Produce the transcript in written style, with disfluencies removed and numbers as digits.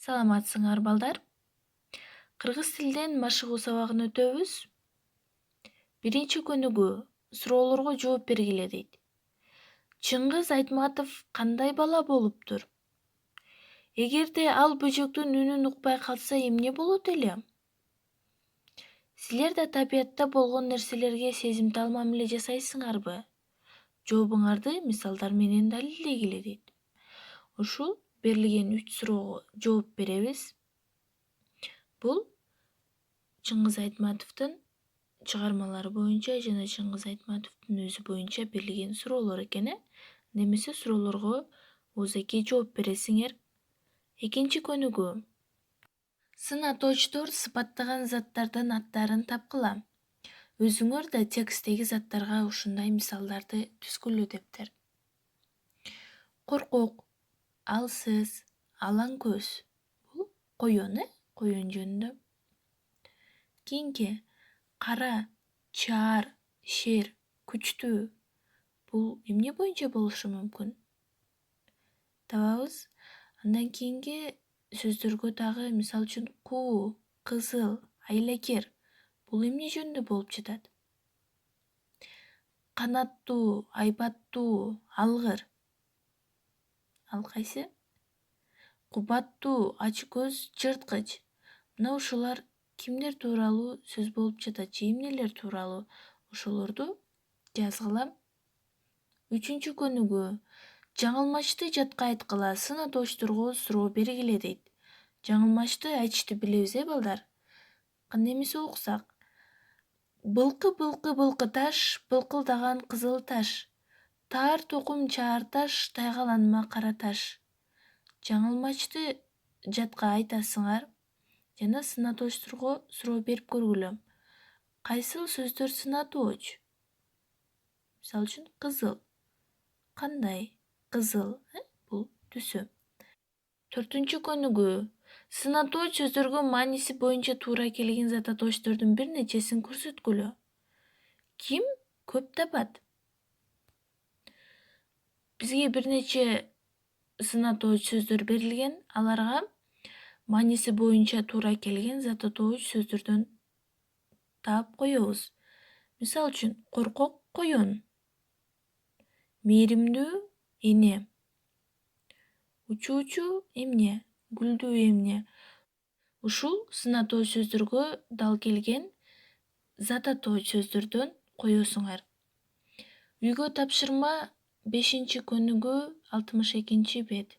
Саламатсыңар балдар. Кыргыз тилден машыгуу сабагын өтөбүз. Биринчи көнүгүү суроолорго жооп бергиле дейт. Чыңгыз Айтматов кандай бала болуптур? Эгерде ал бөжөктүн үнүн укпай калса эмне болот эле? Силер да табиятта болгон нерселерге сезимтал мамиле жасайсыңарбы? Жообуңарды мисалдар менен далилдегиле дейт. Ушул берилген 3 суроого жооп беребиз. Бул Чыңгыз Айтматовдун чыгармалары боюнча жана Чыңгыз Айтматовдун өзү боюнча берилген суроолор экен. Немесе суроолорго оозеки жооп бересиңер. Экинчи көнүгүү. Сын атоочтор сыпаттаган заттардын аттарын тапкыла. Өзүңөр да тексттеги заттарга ушундай мисалдарды түзгүлө дептер. Коркок, алсыз, алаң көз. Бул коён, коён жөнүндө. Кийинки кара, чаар, шер, күчтүү. Бул эмне боюнча болушу мүмкүн? Табабыз. Андан кийинки сөздөргө дагы мисал үчүн куу, кызыл, айлакер. Бул эмне жөнүндө болуп жатат? Канаттуу, айбаттуу, алгыр. Ал кайсы? Кубаттуу, ачы көз, жырткыч. Мына ушулар кимдер тууралуу сөз болуп жатат же эмнелер тууралуу? Ошолорду жазгыла. Үчүнчү көнүгүү. Жаңылмачты жатка айткыла, сын атоочторго суроо бергиле дейт. Жаңылмачты айтышты билебиз, балдар? Кандай эмесе окусак? Былкы былкы былкы таш, былкылдаган кызыл таш. Таар токум чаар таш, тайгаланма кара таш. Жаңылмачты жатка айтасыңар жана сын атоочторго суроо берип көргүлө. Кайсыл сөздөр сын атооч? Мисалы үчүн кызыл. Кандай? Кызыл, бул түсү. Төртүнчү көнүгүү. Сын атооч сөздөргө мааниси боюнча туура келген зат атоочтордун бир нечесин көрсөткүлө. Ким көп табат? Бизге бир нече сын атооч сөздөр берилген, аларга мааниси боюнча туура келген зат атооч сөздөрдөн таап коебуз. Мисал үчүн коркок коён, мээримдүү эне, учуучу эмне, гүлдүү эмне. Ушул сын атооч сөздөргө дал келген зат атооч сөздөрдөн коесуңар. Үйгө тапшырма 5-көнүгүү 62-бет.